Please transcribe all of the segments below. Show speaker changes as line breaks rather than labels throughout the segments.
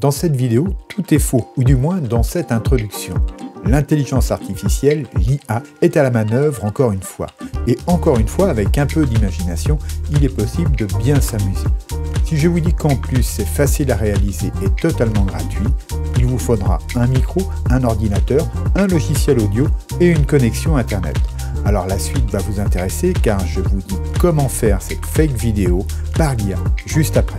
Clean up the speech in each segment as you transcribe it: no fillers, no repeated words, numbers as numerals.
Dans cette vidéo, tout est faux, ou du moins dans cette introduction. L'intelligence artificielle, l'IA, est à la manœuvre encore une fois. Et encore une fois, avec un peu d'imagination, il est possible de bien s'amuser. Si je vous dis qu'en plus c'est facile à réaliser et totalement gratuit, il vous faudra un micro, un ordinateur, un logiciel audio et une connexion Internet. Alors la suite va vous intéresser car je vous dis comment faire cette fake vidéo par l'IA juste après.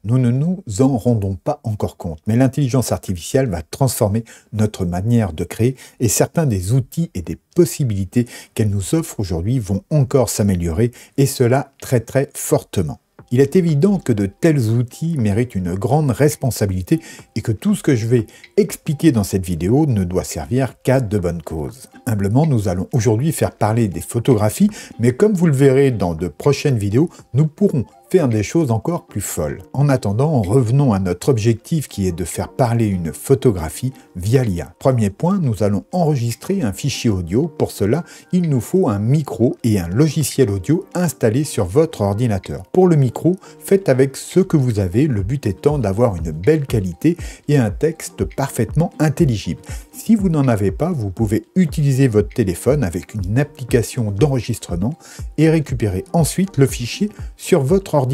Nous ne nous en rendons pas encore compte, mais l'intelligence artificielle va transformer notre manière de créer et certains des outils et des possibilités qu'elle nous offre aujourd'hui vont encore s'améliorer et cela très fortement. Il est évident que de tels outils méritent une grande responsabilité et que tout ce que je vais expliquer dans cette vidéo ne doit servir qu'à de bonnes causes. Humblement, nous allons aujourd'hui faire parler des photographies, mais comme vous le verrez dans de prochaines vidéos, nous pourrons faire des choses encore plus folles. En attendant, revenons à notre objectif qui est de faire parler une photographie via l'IA. Premier point, nous allons enregistrer un fichier audio. Pour cela, il nous faut un micro et un logiciel audio installé sur votre ordinateur. Pour le micro, faites avec ce que vous avez, le but étant d'avoir une belle qualité et un texte parfaitement intelligible. Si vous n'en avez pas, vous pouvez utiliser votre téléphone avec une application d'enregistrement et récupérer ensuite le fichier sur votre ordinateur.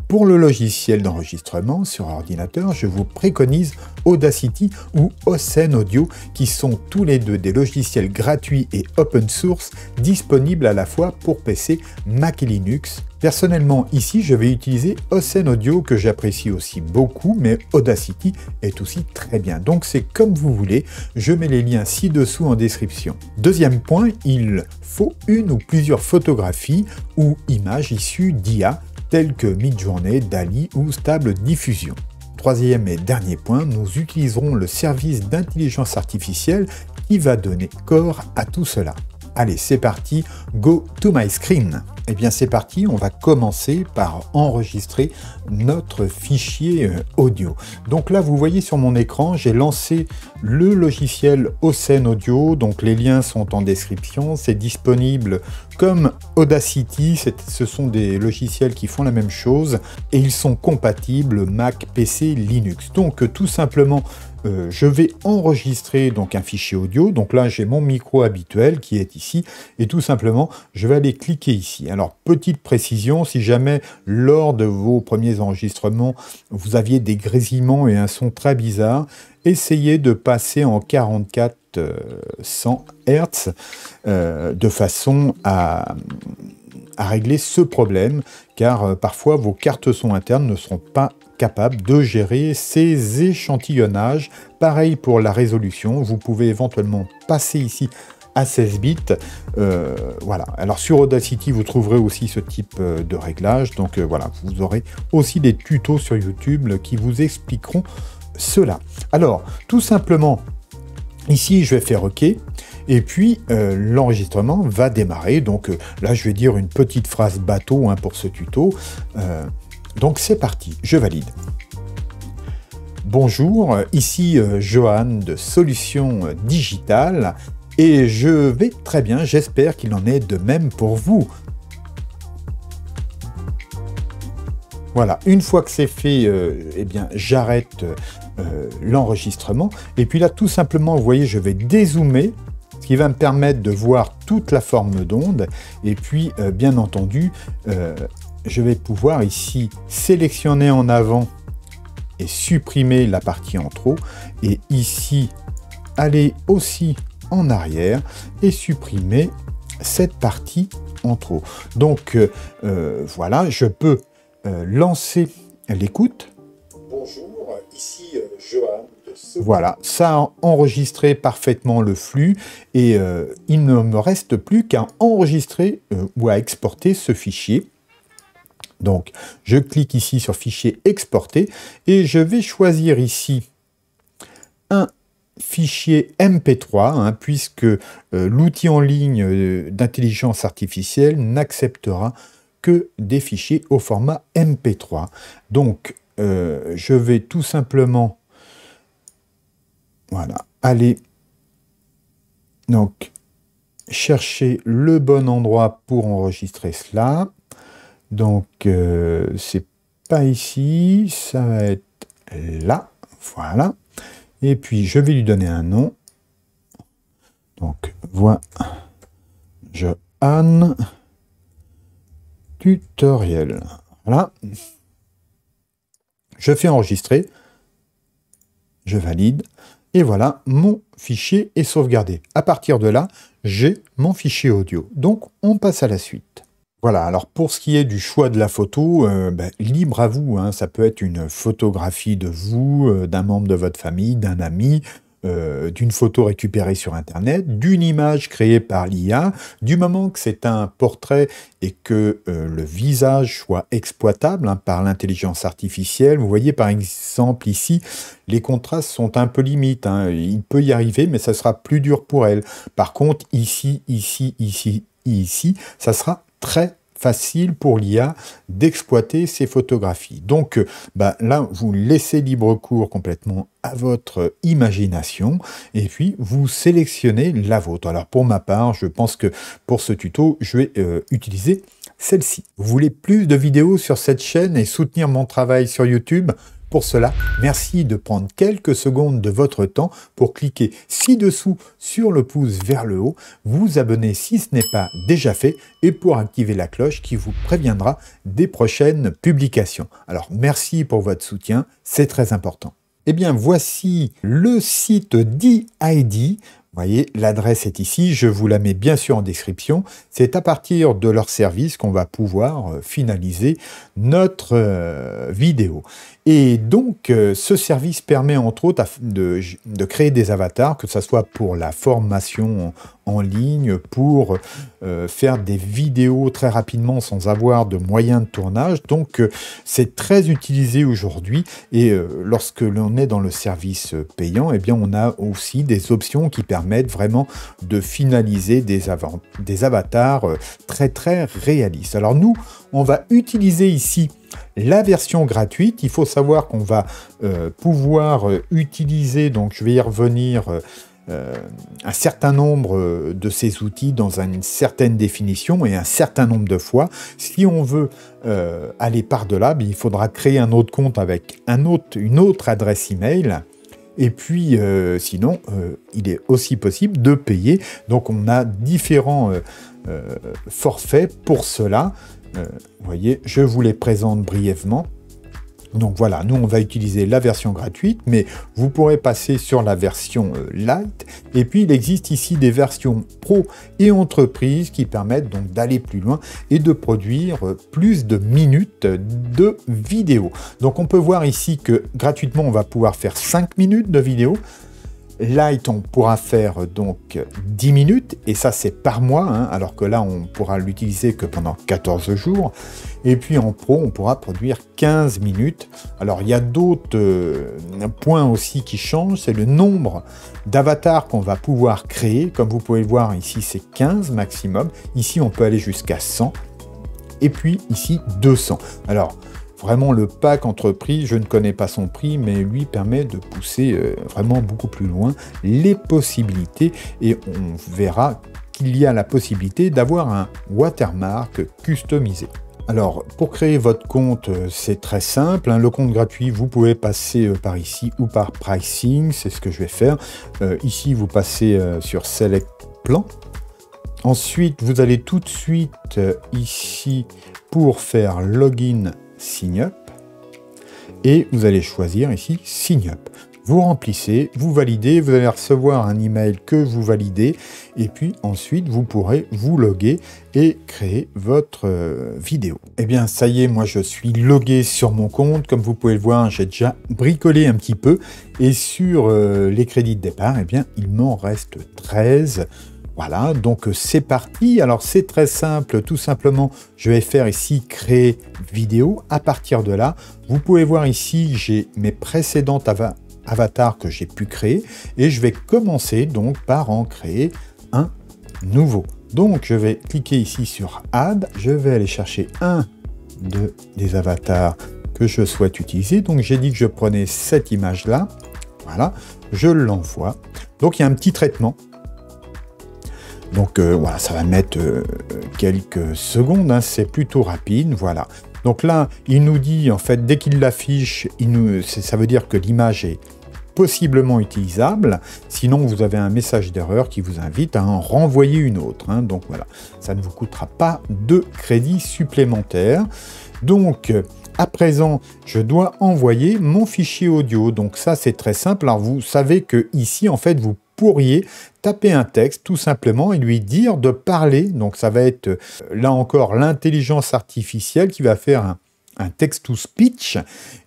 Pour le logiciel d'enregistrement sur ordinateur, je vous préconise Audacity ou Océn Audio qui sont tous les deux des logiciels gratuits et open source disponibles à la fois pour PC, Mac et Linux. Personnellement, ici, je vais utiliser Océn Audio que j'apprécie aussi beaucoup, mais Audacity est aussi très bien. Donc c'est comme vous voulez, je mets les liens ci-dessous en description. Deuxième point, il faut une ou plusieurs photographies ou images issues d'IA, telles que Midjourney, DALL-E ou Stable Diffusion. Troisième et dernier point, nous utiliserons le service d'intelligence artificielle qui va donner corps à tout cela. Allez, c'est parti, go to my screen. Eh bien c'est parti, on va commencer par enregistrer notre fichier audio. Donc là, vous voyez sur mon écran, j'ai lancé le logiciel Océn Audio, donc les liens sont en description, c'est disponible comme Audacity, ce sont des logiciels qui font la même chose et ils sont compatibles Mac, PC, Linux. Donc tout simplement, je vais enregistrer donc un fichier audio. Donc là, j'ai mon micro habituel qui est ici et tout simplement, je vais aller cliquer ici. Alors, petite précision, si jamais lors de vos premiers enregistrements, vous aviez des grésillements et un son très bizarre, essayez de passer en 4400 Hz de façon à régler ce problème, car parfois vos cartes son internes ne seront pas capables de gérer ces échantillonnages. Pareil pour la résolution, vous pouvez éventuellement passer ici à 16 bits. Voilà. Alors sur Audacity, vous trouverez aussi ce type de réglage. Donc voilà, vous aurez aussi des tutos sur YouTube qui vous expliqueront cela. Alors, tout simplement, ici, je vais faire OK. Et puis, l'enregistrement va démarrer. Donc là, je vais dire une petite phrase bateau pour ce tuto. Donc c'est parti, je valide. Bonjour, ici Johan de Solutions Digitales. Et je vais très bien, j'espère qu'il en est de même pour vous. Voilà, une fois que c'est fait, eh bien, j'arrête l'enregistrement. Et puis là, tout simplement, vous voyez, je vais dézoomer, ce qui va me permettre de voir toute la forme d'onde. Et puis, bien entendu, je vais pouvoir ici sélectionner en avant et supprimer la partie en trop. Et ici, aller aussi en arrière et supprimer cette partie en trop. Donc voilà, je peux lancer l'écoute. Bonjour, ici Johan. Voilà, ça a enregistré parfaitement le flux et il ne me reste plus qu'à enregistrer ou à exporter ce fichier. Donc je clique ici sur fichier exporter et je vais choisir ici un fichier MP3, puisque l'outil en ligne d'intelligence artificielle n'acceptera que des fichiers au format MP3. Donc, je vais tout simplement aller donc chercher le bon endroit pour enregistrer cela. Donc, c'est pas ici, ça va être là, voilà. Et puis, je vais lui donner un nom. Donc, voilà, Johan tutoriel. Voilà. Je fais enregistrer. Je valide. Et voilà, mon fichier est sauvegardé. À partir de là, j'ai mon fichier audio. Donc, on passe à la suite. Voilà, alors pour ce qui est du choix de la photo, libre à vous, hein. Ça peut être une photographie de vous, d'un membre de votre famille, d'un ami, d'une photo récupérée sur Internet, d'une image créée par l'IA, du moment que c'est un portrait et que le visage soit exploitable, hein, par l'intelligence artificielle. Vous voyez par exemple ici, les contrastes sont un peu limites, hein. Il peut y arriver, mais ça sera plus dur pour elle. Par contre, ici, ça sera très facile pour l'IA d'exploiter ces photographies. Donc là, vous laissez libre cours complètement à votre imagination et puis vous sélectionnez la vôtre. Alors pour ma part, je pense que pour ce tuto, je vais utiliser celle-ci. Vous voulez plus de vidéos sur cette chaîne et soutenir mon travail sur YouTube ? Pour cela, merci de prendre quelques secondes de votre temps pour cliquer ci-dessous sur le pouce vers le haut, vous abonner si ce n'est pas déjà fait et pour activer la cloche qui vous préviendra des prochaines publications. Alors merci pour votre soutien, c'est très important. Eh bien voici le site d'ID. Vous voyez, l'adresse est ici, je vous la mets bien sûr en description. C'est à partir de leur service qu'on va pouvoir finaliser notre vidéo. Et donc, ce service permet entre autres de créer des avatars, que ce soit pour la formation en ligne, pour faire des vidéos très rapidement sans avoir de moyens de tournage. Donc, c'est très utilisé aujourd'hui. Et lorsque l'on est dans le service payant, eh bien, on a aussi des options qui permettent vraiment de finaliser des avatars très très réalistes. Alors nous, on va utiliser ici la version gratuite. Il faut savoir qu'on va pouvoir utiliser, donc je vais y revenir, un certain nombre de ces outils dans une certaine définition et un certain nombre de fois. Si on veut aller par-delà, il faudra créer un autre compte avec une autre adresse email. Et puis, sinon, il est aussi possible de payer. Donc, on a différents forfaits pour cela. Vous voyez, je vous les présente brièvement. Donc voilà, nous on va utiliser la version gratuite, mais vous pourrez passer sur la version light. Et puis il existe ici des versions pro et entreprise qui permettent donc d'aller plus loin et de produire plus de minutes de vidéo. Donc on peut voir ici que gratuitement on va pouvoir faire 5 minutes de vidéo. Light, on pourra faire donc 10 minutes, et ça c'est par mois, hein, alors que là on pourra l'utiliser que pendant 14 jours. Et puis en pro, on pourra produire 15 minutes. Alors il y a d'autres points aussi qui changent, c'est le nombre d'avatars qu'on va pouvoir créer. Comme vous pouvez le voir ici, c'est 15 maximum. Ici, on peut aller jusqu'à 100. Et puis ici, 200. Alors, vraiment, le pack entreprise, je ne connais pas son prix, mais lui permet de pousser vraiment beaucoup plus loin les possibilités. Et on verra qu'il y a la possibilité d'avoir un watermark customisé. Alors, pour créer votre compte, c'est très simple, hein. Le compte gratuit, vous pouvez passer par ici ou par Pricing, c'est ce que je vais faire. Ici, vous passez sur Select Plan. Ensuite, vous allez tout de suite ici pour faire Login Sign Up. Et vous allez choisir ici Sign Up. Vous remplissez, vous validez, vous allez recevoir un email que vous validez, et puis ensuite vous pourrez vous loguer et créer votre vidéo. Eh bien ça y est, moi je suis logué sur mon compte. Comme vous pouvez le voir, j'ai déjà bricolé un petit peu, et sur les crédits de départ, eh bien il m'en reste 13. Voilà, donc c'est parti. Alors c'est très simple, tout simplement, je vais faire ici créer vidéo. À partir de là, vous pouvez voir ici, j'ai mes précédentes avatars que j'ai pu créer, et je vais commencer donc par en créer un nouveau. Donc je vais cliquer ici sur Add, je vais aller chercher un des avatars que je souhaite utiliser. Donc j'ai dit que je prenais cette image là, voilà, je l'envoie. Donc il y a un petit traitement. Donc voilà, ça va mettre quelques secondes, hein, c'est plutôt rapide, voilà. Donc là, il nous dit, en fait, dès qu'il l'affiche, ça veut dire que l'image est possiblement utilisable, sinon vous avez un message d'erreur qui vous invite à en renvoyer une autre, hein. Donc voilà, ça ne vous coûtera pas de crédit supplémentaire. Donc à présent, je dois envoyer mon fichier audio, donc ça c'est très simple. Alors vous savez que ici, en fait, vous pourriez taper un texte tout simplement et lui dire de parler. Donc ça va être là encore l'intelligence artificielle qui va faire un text-to-speech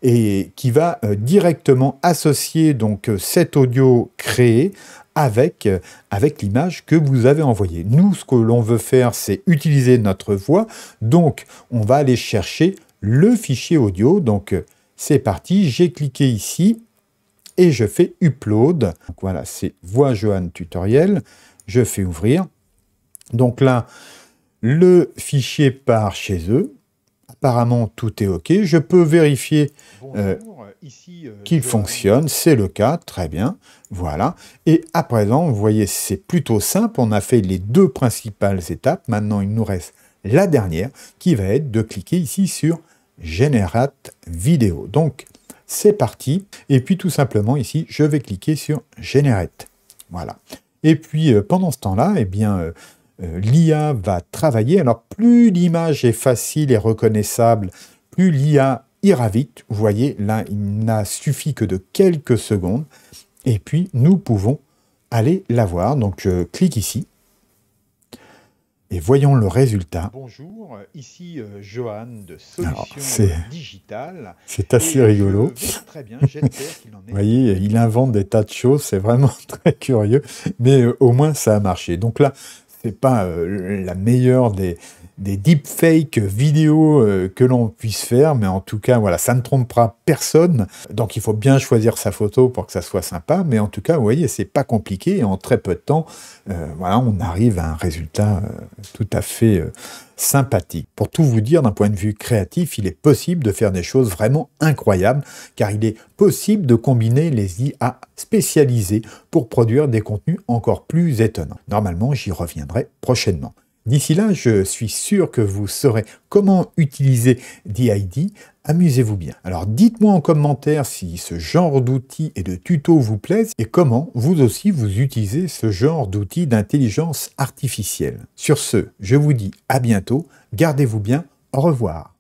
et qui va directement associer donc cet audio créé avec l'image que vous avez envoyée. Nous, ce que l'on veut faire, c'est utiliser notre voix. Donc, on va aller chercher le fichier audio. Donc, c'est parti. J'ai cliqué ici et je fais Upload. Donc, voilà, c'est Voix Johan Tutoriel. Je fais ouvrir. Donc là, le fichier part chez eux. Apparemment, tout est OK. Je peux vérifier qu'il fonctionne. C'est le cas. Très bien. Voilà. Et à présent, vous voyez, c'est plutôt simple. On a fait les deux principales étapes. Maintenant, il nous reste la dernière qui va être de cliquer ici sur Generate Vidéo. Donc, c'est parti. Et puis, tout simplement, ici, je vais cliquer sur Generate. Voilà. Et puis, pendant ce temps-là, eh bien... l'IA va travailler. Alors, plus l'image est facile et reconnaissable, plus l'IA ira vite. Vous voyez, là, il n'a suffi que de quelques secondes. Et puis, nous pouvons aller la voir. Donc, je clique ici. Et voyons le résultat.
Bonjour, ici Johan de Solutions Digitales.
C'est assez rigolo.
Très bien, j'espère qu'il en est.
Vous voyez, il invente des tas de choses. C'est vraiment très curieux. Mais au moins, ça a marché. Donc là, c'est pas la meilleure des deepfakes vidéo que l'on puisse faire, mais en tout cas, voilà, ça ne trompera personne. Donc, il faut bien choisir sa photo pour que ça soit sympa, mais en tout cas, vous voyez, c'est pas compliqué. Et en très peu de temps, voilà, on arrive à un résultat tout à fait sympathique. Pour tout vous dire, d'un point de vue créatif, il est possible de faire des choses vraiment incroyables, car il est possible de combiner les IA spécialisées pour produire des contenus encore plus étonnants. Normalement, j'y reviendrai prochainement. D'ici là, je suis sûr que vous saurez comment utiliser DID. Amusez-vous bien. Alors dites-moi en commentaire si ce genre d'outils et de tutos vous plaisent et comment vous aussi vous utilisez ce genre d'outils d'intelligence artificielle. Sur ce, je vous dis à bientôt, gardez-vous bien, au revoir.